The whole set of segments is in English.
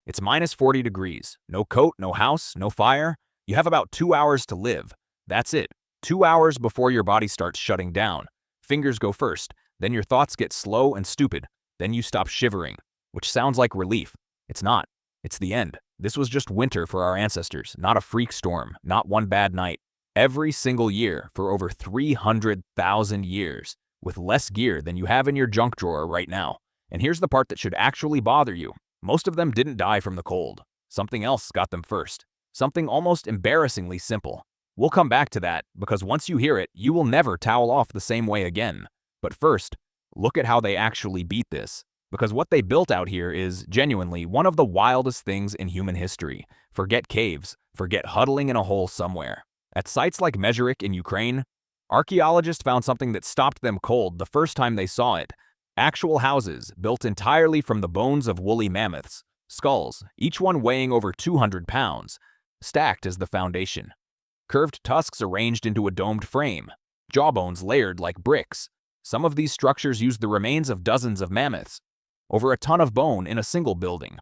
It's minus 40 degrees. No coat, no house, no fire. You have about 2 hours to live. That's it. 2 hours before your body starts shutting down. Fingers go first, then your thoughts get slow and stupid. Then you stop shivering, which sounds like relief. It's not. It's the end. This was just winter for our ancestors, not a freak storm, not one bad night. Every single year for over 300,000 years, with less gear than you have in your junk drawer right now. And here's the part that should actually bother you. Most of them didn't die from the cold. Something else got them first. Something almost embarrassingly simple. We'll come back to that, because once you hear it, you will never towel off the same way again. But first, look at how they actually beat this. Because what they built out here is, genuinely, one of the wildest things in human history. Forget caves. Forget huddling in a hole somewhere. At sites like Mezherik in Ukraine, archaeologists found something that stopped them cold the first time they saw it. Actual houses, built entirely from the bones of woolly mammoths. Skulls, each one weighing over 200 pounds, stacked as the foundation. Curved tusks arranged into a domed frame. Jawbones layered like bricks. Some of these structures used the remains of dozens of mammoths. Over a ton of bone in a single building.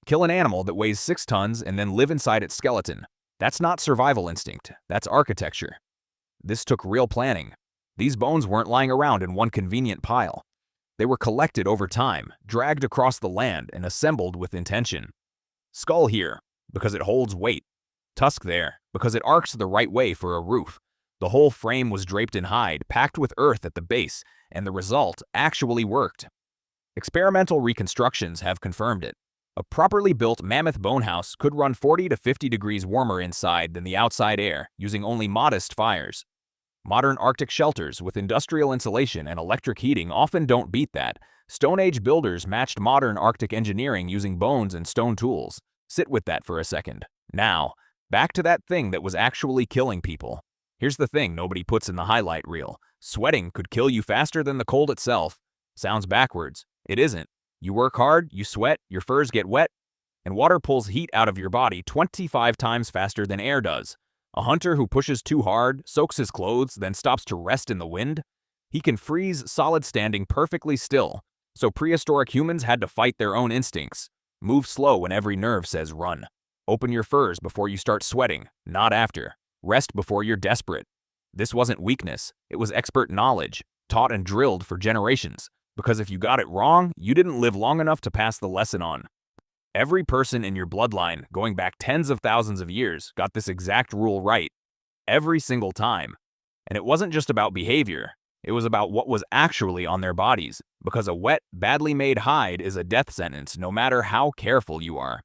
Kill an animal that weighs 6 tons and then live inside its skeleton. That's not survival instinct, that's architecture. This took real planning. These bones weren't lying around in one convenient pile. They were collected over time, dragged across the land, and assembled with intention. Skull here, because it holds weight. Tusk there, because it arcs the right way for a roof. The whole frame was draped in hide, packed with earth at the base, and the result actually worked. Experimental reconstructions have confirmed it. A properly built mammoth bone house could run 40 to 50 degrees warmer inside than the outside air, using only modest fires. Modern Arctic shelters with industrial insulation and electric heating often don't beat that. Stone Age builders matched modern Arctic engineering using bones and stone tools. Sit with that for a second. Now, back to that thing that was actually killing people. Here's the thing nobody puts in the highlight reel. Sweating could kill you faster than the cold itself. Sounds backwards. It isn't. You work hard, you sweat, your furs get wet, and water pulls heat out of your body 25 times faster than air does. A hunter who pushes too hard, soaks his clothes, then stops to rest in the wind, he can freeze solid standing perfectly still. So prehistoric humans had to fight their own instincts. Move slow when every nerve says run. Open your furs before you start sweating, not after. Rest before you're desperate. This wasn't weakness, it was expert knowledge, taught and drilled for generations. Because if you got it wrong, you didn't live long enough to pass the lesson on. Every person in your bloodline, going back tens of thousands of years, got this exact rule right. Every single time. And it wasn't just about behavior. It was about what was actually on their bodies. Because a wet, badly made hide is a death sentence no matter how careful you are.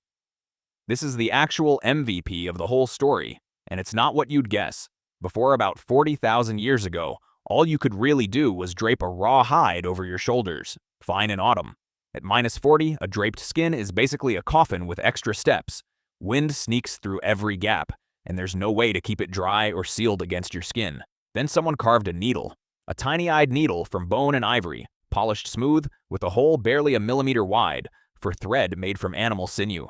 This is the actual MVP of the whole story. And it's not what you'd guess. Before about 40,000 years ago, all you could really do was drape a raw hide over your shoulders. Fine in autumn. At minus 40, a draped skin is basically a coffin with extra steps. Wind sneaks through every gap, and there's no way to keep it dry or sealed against your skin. Then someone carved a needle. A tiny-eyed needle from bone and ivory, polished smooth, with a hole barely a millimeter wide, for thread made from animal sinew.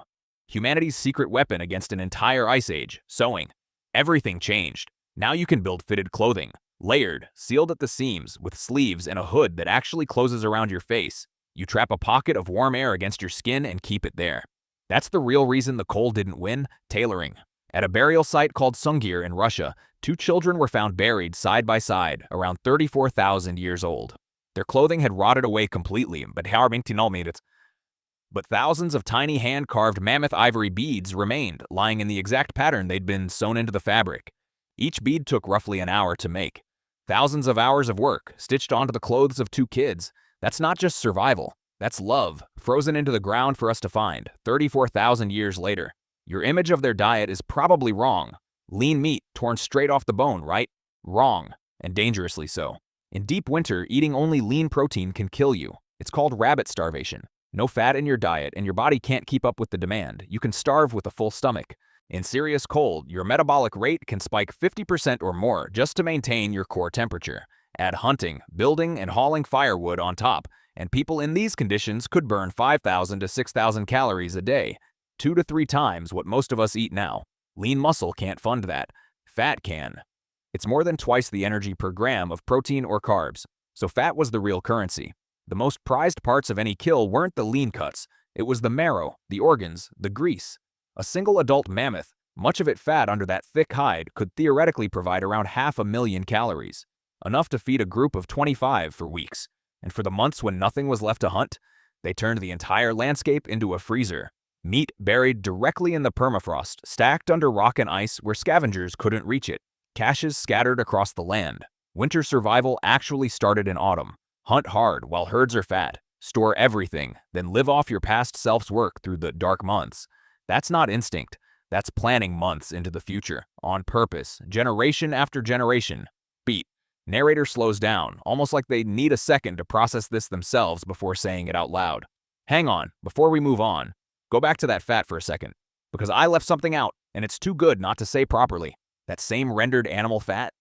Humanity's secret weapon against an entire ice age, sewing. Everything changed. Now you can build fitted clothing. Layered, sealed at the seams, with sleeves and a hood that actually closes around your face. You trap a pocket of warm air against your skin and keep it there. That's the real reason the cold didn't win, tailoring. At a burial site called Sungir in Russia, 2 children were found buried side by side, around 34,000 years old. Their clothing had rotted away completely, but thousands of tiny hand-carved mammoth ivory beads remained, lying in the exact pattern they'd been sewn into the fabric. Each bead took roughly an hour to make. Thousands of hours of work, stitched onto the clothes of 2 kids. That's not just survival. That's love, frozen into the ground for us to find, 34,000 years later. Your image of their diet is probably wrong. Lean meat, torn straight off the bone, right? Wrong, and dangerously so. In deep winter, eating only lean protein can kill you. It's called rabbit starvation. No fat in your diet, and your body can't keep up with the demand. You can starve with a full stomach. In serious cold, your metabolic rate can spike 50% or more just to maintain your core temperature. Add hunting, building, and hauling firewood on top, and people in these conditions could burn 5,000 to 6,000 calories a day, 2 to 3 times what most of us eat now. Lean muscle can't fund that. Fat can. It's more than twice the energy per gram of protein or carbs, so fat was the real currency. The most prized parts of any kill weren't the lean cuts, It was the marrow, the organs, the grease. A single adult mammoth, much of it fat under that thick hide, could theoretically provide around 500,000 calories, enough to feed a group of 25 for weeks. And for the months when nothing was left to hunt, they turned the entire landscape into a freezer. Meat buried directly in the permafrost, stacked under rock and ice where scavengers couldn't reach it. Caches scattered across the land. Winter survival actually started in autumn. Hunt hard while herds are fat. Store everything, then live off your past self's work through the dark months. That's not instinct. That's planning months into the future, on purpose, generation after generation. Beat. Narrator slows down, almost like they need a second to process this themselves before saying it out loud. Hang on, before we move on, go back to that fat for a second, because I left something out, and it's too good not to say properly. That same rendered animal fat?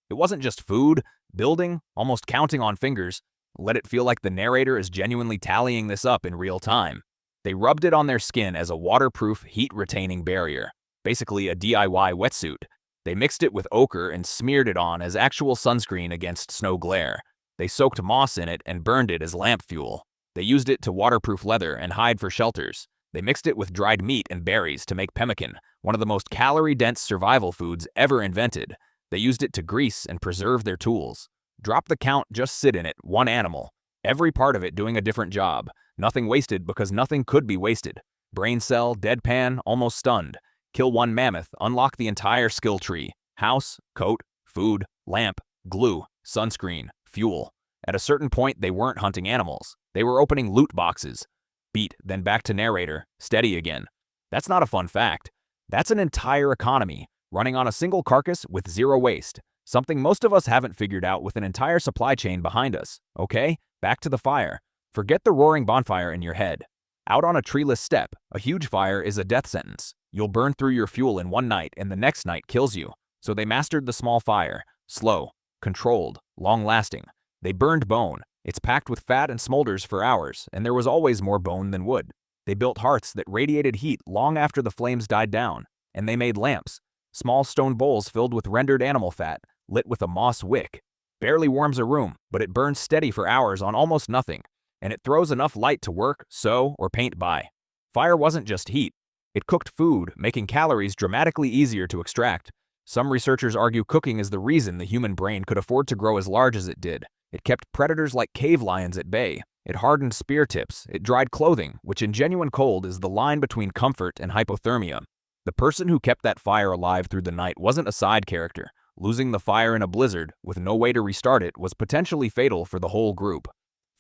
It wasn't just food, building, almost counting on fingers. Let it feel like the narrator is genuinely tallying this up in real time. They rubbed it on their skin as a waterproof, heat-retaining barrier, basically a DIY wetsuit. They mixed it with ochre and smeared it on as actual sunscreen against snow glare. They soaked moss in it and burned it as lamp fuel. They used it to waterproof leather and hide for shelters. They mixed it with dried meat and berries to make pemmican, one of the most calorie-dense survival foods ever invented. They used it to grease and preserve their tools. Drop the count, just sit in it, one animal. Every part of it doing a different job. Nothing wasted because nothing could be wasted. Brain cell, deadpan, almost stunned. Kill one mammoth, unlock the entire skill tree. House, coat, food, lamp, glue, sunscreen, fuel. At a certain point, they weren't hunting animals. They were opening loot boxes. Beat, then back to narrator, steady again. That's not a fun fact. That's an entire economy, running on a single carcass with zero waste. Something most of us haven't figured out with an entire supply chain behind us. Okay, back to the fire. Forget the roaring bonfire in your head. Out on a treeless steppe, a huge fire is a death sentence. You'll burn through your fuel in one night and the next night kills you. So they mastered the small fire. Slow, controlled, long-lasting. They burned bone. It's packed with fat and smolders for hours, and there was always more bone than wood. They built hearths that radiated heat long after the flames died down. And they made lamps. Small stone bowls filled with rendered animal fat, lit with a moss wick. Barely warms a room, but it burns steady for hours on almost nothing, and it throws enough light to work, sew, or paint by. Fire wasn't just heat. It cooked food, making calories dramatically easier to extract. Some researchers argue cooking is the reason the human brain could afford to grow as large as it did. It kept predators like cave lions at bay. It hardened spear tips. It dried clothing, which in genuine cold is the line between comfort and hypothermia. The person who kept that fire alive through the night wasn't a side character. Losing the fire in a blizzard, with no way to restart it, was potentially fatal for the whole group.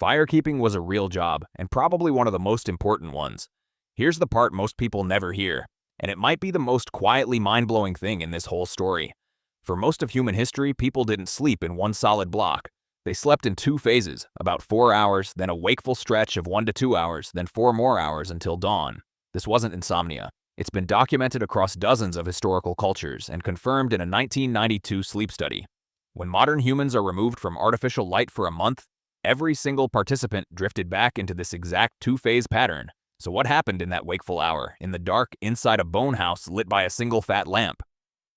Firekeeping was a real job, and probably one of the most important ones. Here's the part most people never hear, and it might be the most quietly mind-blowing thing in this whole story. For most of human history, people didn't sleep in one solid block. They slept in two phases, about 4 hours, then a wakeful stretch of 1 to 2 hours, then 4 more hours until dawn. This wasn't insomnia. It's been documented across dozens of historical cultures and confirmed in a 1992 sleep study. When modern humans are removed from artificial light for a month, every single participant drifted back into this exact two-phase pattern. So what happened in that wakeful hour, in the dark inside a bone house lit by a single fat lamp?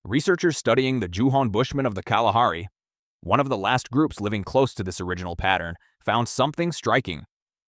Researchers studying the Juhon Bushmen of the Kalahari, one of the last groups living close to this original pattern, found something striking.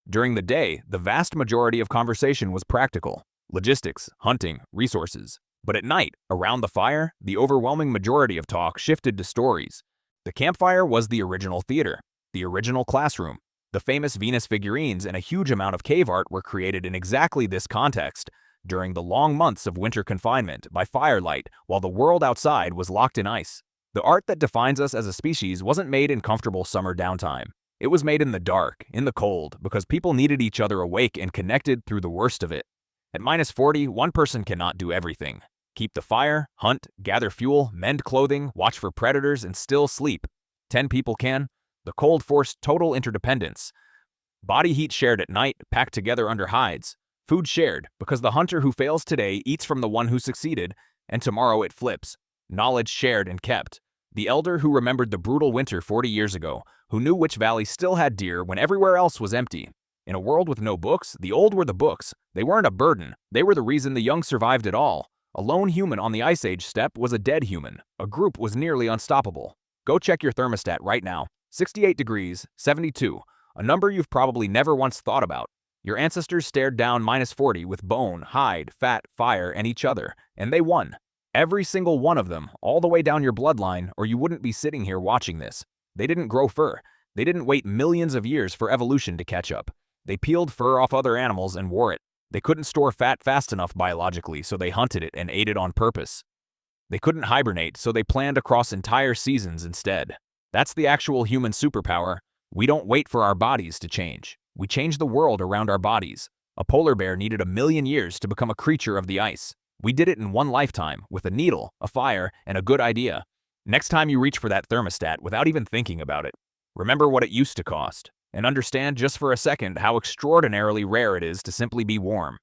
During the day, the vast majority of conversation was practical. Logistics, hunting, resources. But at night, around the fire, the overwhelming majority of talk shifted to stories. The campfire was the original theater, the original classroom. The famous Venus figurines and a huge amount of cave art were created in exactly this context, during the long months of winter confinement by firelight while the world outside was locked in ice. The art that defines us as a species wasn't made in comfortable summer downtime. It was made in the dark, in the cold, because people needed each other awake and connected through the worst of it. At -40, one person cannot do everything. Keep the fire, hunt, gather fuel, mend clothing, watch for predators, and still sleep. 10 people can. The cold forced total interdependence. Body heat shared at night, packed together under hides. Food shared, because the hunter who fails today eats from the one who succeeded, and tomorrow it flips. Knowledge shared and kept. The elder who remembered the brutal winter 40 years ago, who knew which valley still had deer when everywhere else was empty. In a world with no books, the old were the books. They weren't a burden. They were the reason the young survived at all. A lone human on the Ice Age steppe was a dead human. A group was nearly unstoppable. Go check your thermostat right now. 68 degrees, 72. A number you've probably never once thought about. Your ancestors stared down -40 with bone, hide, fat, fire, and each other, and they won. Every single one of them, all the way down your bloodline, or you wouldn't be sitting here watching this. They didn't grow fur. They didn't wait millions of years for evolution to catch up. They peeled fur off other animals and wore it. They couldn't store fat fast enough biologically, so they hunted it and ate it on purpose. They couldn't hibernate, so they planned across entire seasons instead. That's the actual human superpower. We don't wait for our bodies to change. We change the world around our bodies. A polar bear needed 1,000,000 years to become a creature of the ice. We did it in one lifetime, with a needle, a fire, and a good idea. Next time you reach for that thermostat without even thinking about it, remember what it used to cost, and understand just for a second how extraordinarily rare it is to simply be warm.